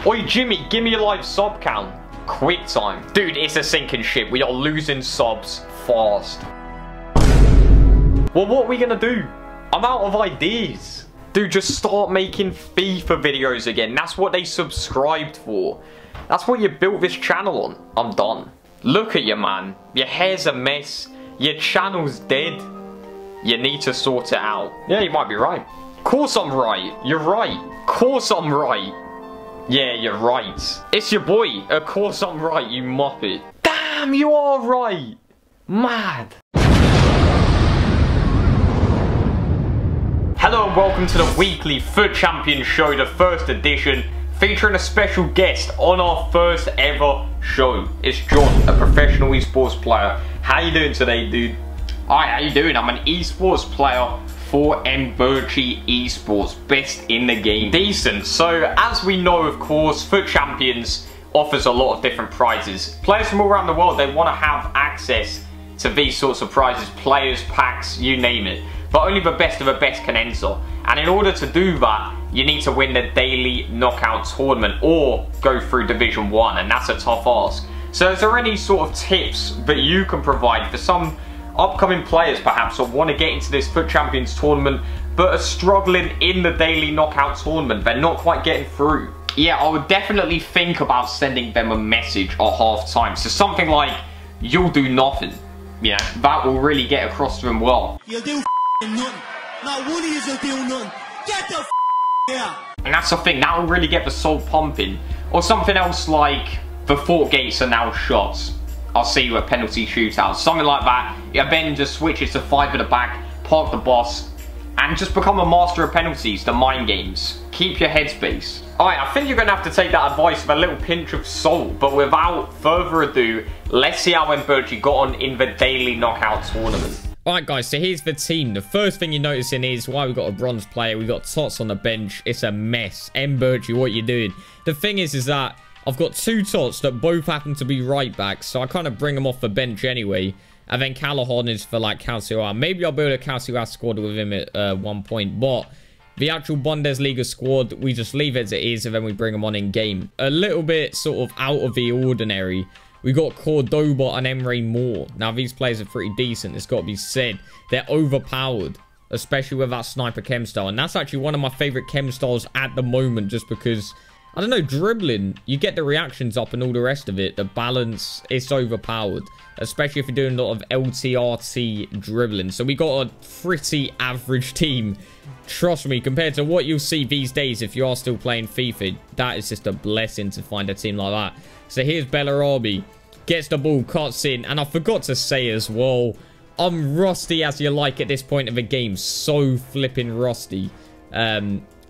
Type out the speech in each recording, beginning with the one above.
Oi, Jimmy, give me a live sub count. Quick time. Dude, it's a sinking ship. We are losing subs fast. Well, what are we gonna do? I'm out of ideas. Dude, just start making FIFA videos again. That's what they subscribed for. That's what you built this channel on. I'm done. Look at you, man. Your hair's a mess. Your channel's dead. You need to sort it out. Yeah, you might be right. Of course I'm right. You're right. Of course I'm right. Yeah, you're right. It's your boy. Of course I'm right, you muppet. Damn, you are right. Mad. Hello and welcome to the weekly FUT Champions show, the first edition, featuring a special guest on our first ever show. It's John, a professional esports player. How you doing today, dude? Alright, how you doing? I'm an esports player for Mbirchy esports, best in the game. Decent. So, as we know, of course, FUT Champions offers a lot of different prizes. Players from all around the world, they want to have access to these sorts of prizes, players, packs, you name it. But only the best of the best can enter. And in order to do that, you need to win the daily knockout tournament or go through Division 1, and that's a tough ask. So is there any sort of tips that you can provide for some upcoming players perhaps, or want to get into this FUT Champions tournament but are struggling in the daily knockout tournament? They're not quite getting through. Yeah, I would definitely think about sending them a message at half time. So something like, you'll do nothing. Yeah, that will really get across to them well. You'll do nothing. Now Woolies will do nothing. Get the here. And that's the thing, that will really get the soul pumping. Or something else like, the fort gates are now shut. I'll see you at penalty shootouts. Something like that. Yeah, then just switches to 5 at the back, park the boss, and just become a master of penalties, the mind games. Keep your headspace. Alright, I think you're going to have to take that advice with a little pinch of salt, but without further ado, let's see how Mbirchy got on in the daily knockout tournament. Alright guys, so here's the team. The first thing you're noticing is why we've got a bronze player. We've got Tots on the bench. It's a mess. Mbirchy, what you doing? The thing is that I've got 2 Tots that both happen to be right backs, so I kind of bring them off the bench anyway. And then Callahan is for like Calciar. Maybe I'll build a Calciar squad with him at one point, but the actual Bundesliga squad, we just leave it as it is, and then we bring them on in game. A little bit sort of out of the ordinary. We got Cordoba and Emre Moore. Now, these players are pretty decent, it's got to be said. They're overpowered, especially with that sniper chem style. And that's actually one of my favorite chem styles at the moment, just because, I don't know, dribbling, you get the reactions up and all the rest of it. The balance, it's overpowered, especially if you're doing a lot of LTRT dribbling. So we got a pretty average team. Trust me, compared to what you'll see these days if you are still playing FIFA, that is just a blessing to find a team like that. So here's Bellarabi. Gets the ball, cuts in, and I forgot to say as well, I'm rusty as you like at this point of the game. So flipping rusty.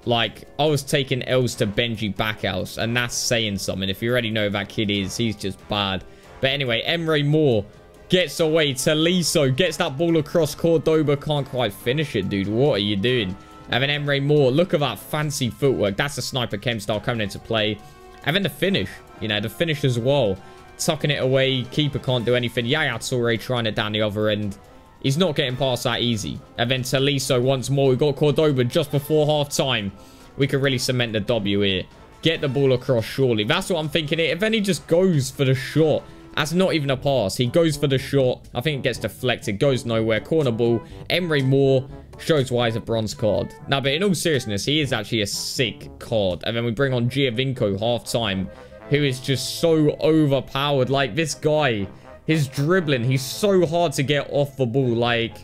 Like, I was taking L's to Benji Backhouse, and that's saying something. If you already know who that kid is, he's just bad. But anyway, Emre Moore gets away. Taliso gets that ball across. Cordoba can't quite finish it, dude. What are you doing? And then Emre Moore, look at that fancy footwork. That's a sniper chem style coming into play. And then the finish, you know, the finish as well. Tucking it away. Keeper can't do anything. Yaya Toure trying it down the other end. He's not getting past that easy. And then Taliso once more. We've got Cordoba just before half-time. We could really cement the W here. Get the ball across, surely. That's what I'm thinking here. If then he just goes for the shot. That's not even a pass. He goes for the shot. I think it gets deflected. Goes nowhere. Corner ball. Emre Moore shows why he's a bronze card. Now, but in all seriousness, he is actually a sick card. And then we bring on Giovinco half-time, who is just so overpowered. Like, this guy, his dribbling, he's so hard to get off the ball. Like,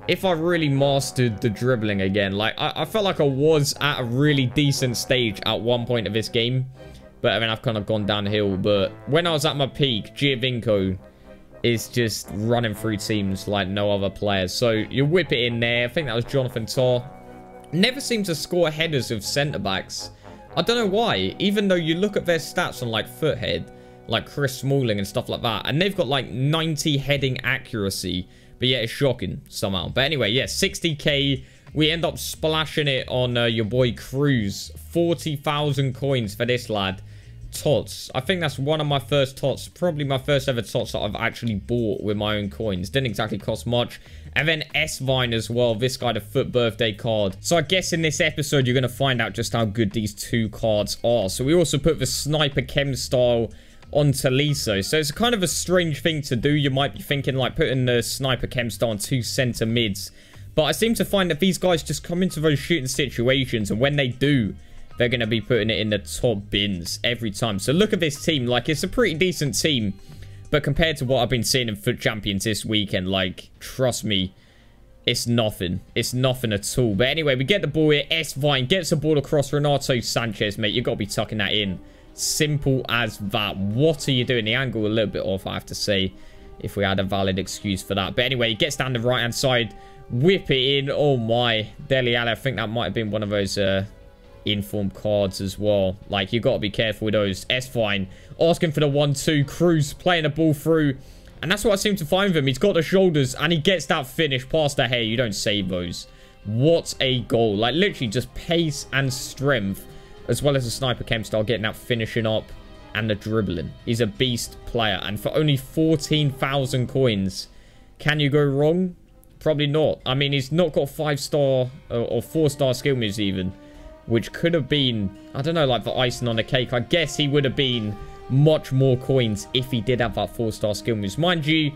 if I really mastered the dribbling again, like, I felt like I was at a really decent stage at one point of this game. But, I mean, I've kind of gone downhill. But when I was at my peak, Giovinco is just running through teams like no other players. So, you whip it in there. I think that was Jonathan Tah. Never seems to score headers with centre-backs. I don't know why. Even though you look at their stats on, like, Foothead, like Chris Smalling and stuff like that, and they've got, like, 90 heading accuracy. But yeah, it's shocking somehow. But anyway, yeah, 60k. We end up splashing it on your boy Cruz. 40,000 coins for this lad. Tots. I think that's one of my first Tots. Probably my first ever Tots that I've actually bought with my own coins. Didn't exactly cost much. And then S-Vine as well. This guy, the FUT birthday card. So I guess in this episode, you're going to find out just how good these two cards are. So we also put the Sniper Chem style on Tolisso. So it's kind of a strange thing to do. You might be thinking like putting the Sniper Chem style on 2 center mids. But I seem to find that these guys just come into those shooting situations. And when they do, they're going to be putting it in the top bins every time. So look at this team. Like, it's a pretty decent team. But compared to what I've been seeing in FUT Champions this weekend, like, trust me, it's nothing. It's nothing at all. But anyway, we get the ball here. S-Vine gets the ball across Renato Sanchez, mate. You've got to be tucking that in. Simple as that. What are you doing? The angle a little bit off, I have to say, if we had a valid excuse for that. But anyway, he gets down the right-hand side. Whip it in. Oh, my. Dele Alli, I think that might have been one of those informed cards as well. Like, you've got to be careful with those. S-Vine asking for the 1-2. Cruz playing the ball through. And that's what I seem to find with him. He's got the shoulders and he gets that finish past the hair. You don't save those. What a goal. Like, literally just pace and strength, as well as the Sniper Chem style, getting that finishing up and the dribbling. He's a beast player. And for only 14,000 coins, can you go wrong? Probably not. I mean, he's not got 5-star or 4-star skill moves even, which could have been, I don't know, like the icing on the cake. I guess he would have been much more coins if he did have that 4-star skill moves. Mind you,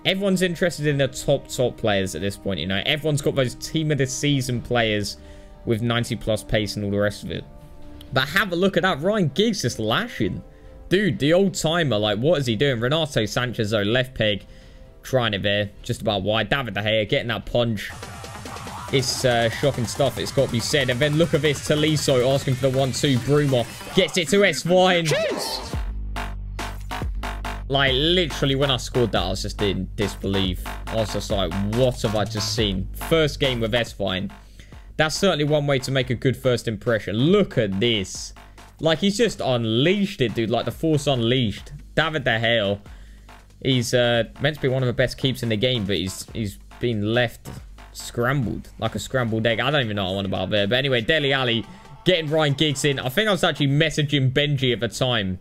everyone's interested in the top players at this point, you know. Everyone's got those team of the season players with 90+ pace and all the rest of it. But have a look at that. Ryan Giggs just lashing. Dude, the old timer, like, what is he doing? Renato Sanchez, though, left peg. Trying it there, just about wide. David De Gea getting that punch. It's shocking stuff, it's got to be said. And then look at this, Tolisso asking for the 1-2. Bruma gets it to S-Vine. Like, literally, when I scored that, I was just in disbelief. I was just like, what have I just seen? First game with S-Vine. That's certainly one way to make a good first impression. Look at this. Like, he's just unleashed it, dude. Like, the Force unleashed. David De Gea. He's meant to be one of the best keeps in the game, but he's been left scrambled. Like a scrambled egg. I don't even know what I want about there. But anyway, Dele Alli getting Ryan Giggs in. I think I was actually messaging Mbirchy at the time.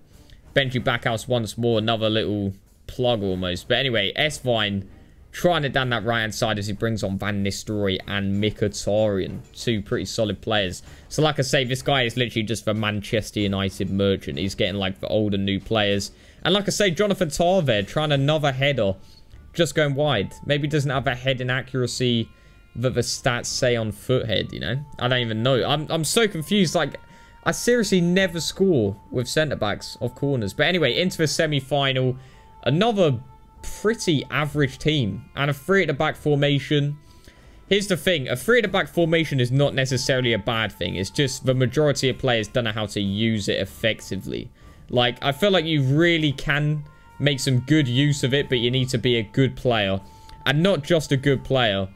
Mbirchy Backhouse once more. Another little plug almost. But anyway, S-Vine trying it down that right-hand side as he brings on Van Nistelrooy and Mkhitaryan. Two pretty solid players. So like I say, this guy is literally just the Manchester United merchant. He's getting like the old and new players. And like I say, Jonathan Tah there trying another header. Just going wide. Maybe doesn't have a heading accuracy that the stats say on Foothead, you know? I don't even know. I'm so confused. Like, I seriously never score with centre-backs off corners. But anyway, into the semi-final. Another pretty average team. And a 3-at-the-back formation. Here's the thing. A 3-at-the-back formation is not necessarily a bad thing. It's just the majority of players don't know how to use it effectively. Like, I feel like you really can make some good use of it, but you need to be a good player. And not just a good player,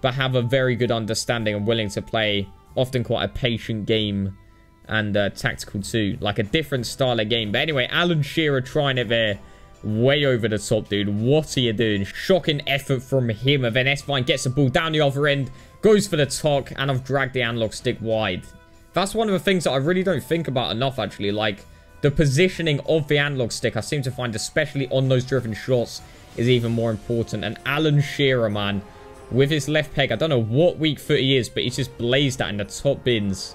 but have a very good understanding and willing to play often quite a patient game and tactical too. Like a different style of game. But anyway, Alan Shearer trying it there. Way over the top, dude. What are you doing? Shocking effort from him. And then S-Vine gets the ball down the other end. Goes for the tuck. And I've dragged the analog stick wide. That's one of the things that I really don't think about enough, actually. Like, the positioning of the analog stick, I seem to find, especially on those driven shots, is even more important. And Alan Shearer, man, with his left peg, I don't know what weak foot he is, but he's just blazed that in the top bins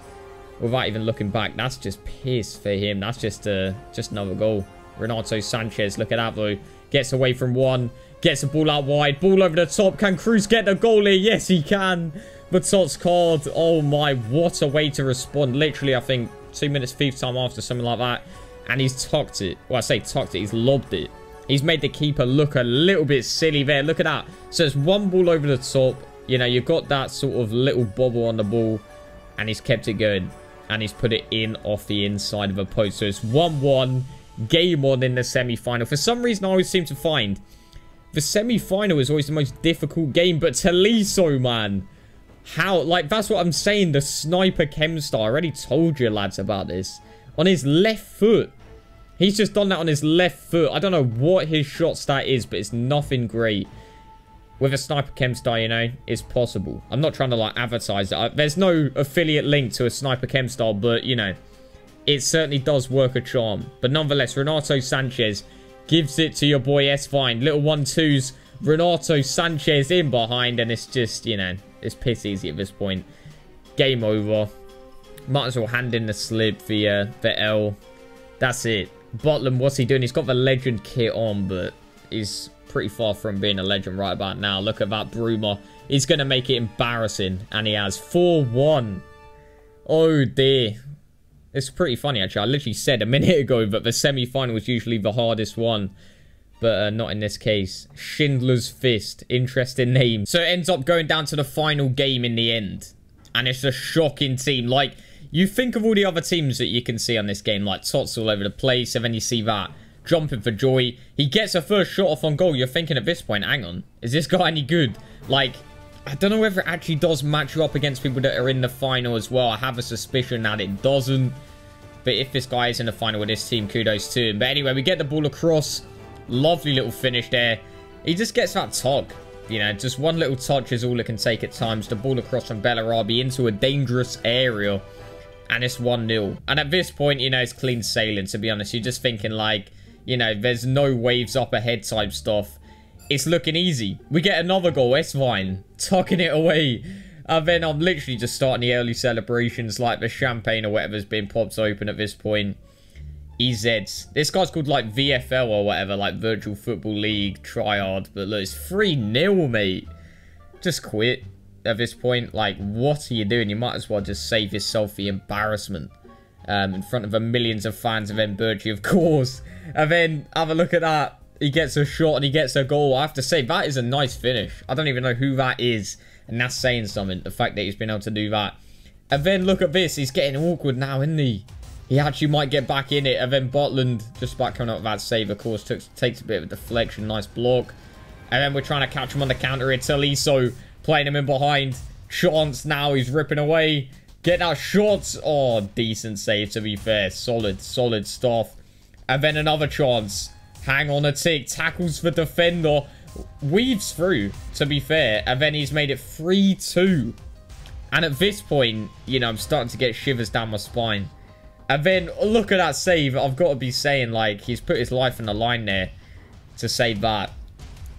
without even looking back. That's just piss for him. That's just another goal. Renato Sanchez, look at that, though. Gets away from one, gets the ball out wide, ball over the top. Can Cruz get the goal here? Yes, he can. But Tot's card. Oh, my, what a way to respond. Literally, I think 2 minutes, 5th time after, something like that. And he's tucked it. Well, I say tucked it. He's lobbed it. He's made the keeper look a little bit silly there. Look at that. So it's one ball over the top. You know, you've got that sort of little bobble on the ball. And he's kept it going. And he's put it in off the inside of a post. So it's 1-1. Game on in the semi-final. For some reason, I always seem to find the semi-final is always the most difficult game. But Tolisso, man. How? Like, that's what I'm saying. The Sniper Chem style. I already told you, lads, about this. On his left foot. He's just done that on his left foot. I don't know what his shot stat is, but it's nothing great. With a Sniper Chem style, you know, it's possible. I'm not trying to, like, advertise it. There's no affiliate link to a Sniper Chem style, but, you know, it certainly does work a charm. But nonetheless, Renato Sanchez gives it to your boy S-Vine. Little 1-2s Renato Sanchez in behind, and it's just, you know, it's piss easy at this point. Game over. Might as well hand in the slip, the L. That's it. Botland, what's he doing? He's got the legend kit on, but he's pretty far from being a legend right about now. Look at that Bruma. He's going to make it embarrassing, and he has 4-1. Oh, dear. It's pretty funny, actually. I literally said a minute ago that the semi-final is usually the hardest one. But not in this case. Schindler's Fist. Interesting name. So it ends up going down to the final game in the end. And it's a shocking team. Like, you think of all the other teams that you can see on this game. Like, Tots all over the place. And then you see that jumping for joy. He gets a first shot off on goal. You're thinking at this point, hang on. Is this guy any good? Like, I don't know whether it actually does match you up against people that are in the final as well. I have a suspicion that it doesn't. But if this guy is in the final with this team, kudos to him. But anyway, we get the ball across. Lovely little finish there. He just gets that tog. You know, just one little touch is all it can take at times. The ball across from Bellarabi into a dangerous area. And it's 1-0. And at this point, you know, it's clean sailing, to be honest. You're just thinking like, you know, there's no waves up ahead type stuff. It's looking easy. We get another goal. Esvine tucking it away. And then I'm literally just starting the early celebrations, like the champagne or whatever's been popped open at this point. EZs. This guy's called like VFL or whatever, like Virtual Football League Triad. But look, it's 3-0, mate. Just quit at this point. Like, what are you doing? You might as well just save yourself the embarrassment in front of the millions of fans of Mbirchy, of course. And then have a look at that. He gets a shot and he gets a goal. I have to say, that is a nice finish. I don't even know who that is. And that's saying something, the fact that he's been able to do that. And then look at this. He's getting awkward now, isn't he? He actually might get back in it. And then Botland, just about coming up with that save, of course, takes a bit of a deflection. Nice block. And then we're trying to catch him on the counter. It's Taliso playing him in behind. Chance now. He's ripping away. Get that shot. Oh, decent save, to be fair. Solid, solid stuff. And then another chance. Hang on a tick. Tackles the defender. Weaves through, to be fair. And then he's made it 3-2. And at this point, you know, I'm starting to get shivers down my spine. And then, look at that save. I've got to be saying, like, he's put his life on the line there to save that.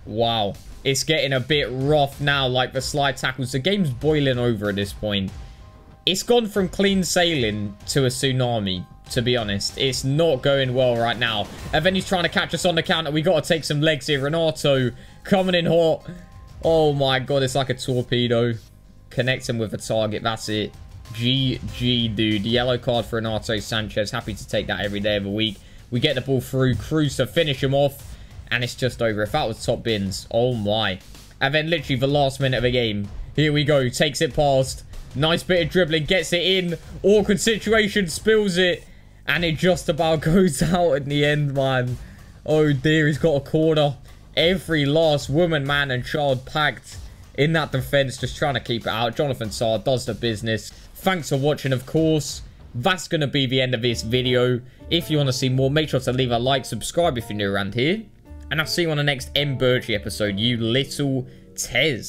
Wow. It's getting a bit rough now, like the slide tackles. The game's boiling over at this point. It's gone from clean sailing to a tsunami, to be honest. It's not going well right now. And then he's trying to catch us on the counter. We got to take some legs here. Renato coming in hot. Oh my god, it's like a torpedo. Connect him with a target. That's it. GG, dude. Yellow card for Renato Sanchez. Happy to take that every day of the week. We get the ball through. Cruz to finish him off. And it's just over. If that was top bins. Oh my. And then literally the last minute of the game. Here we go. Takes it past. Nice bit of dribbling. Gets it in. Awkward situation. Spills it. And it just about goes out in the end, man. Oh dear. He's got a corner. Every last woman, man, and child packed in that defense. Just trying to keep it out. Jonathan Sarr does the business. Thanks for watching, of course. That's going to be the end of this video. If you want to see more, make sure to leave a like, subscribe if you're new around here. And I'll see you on the next Mbirchy episode, you little Tez.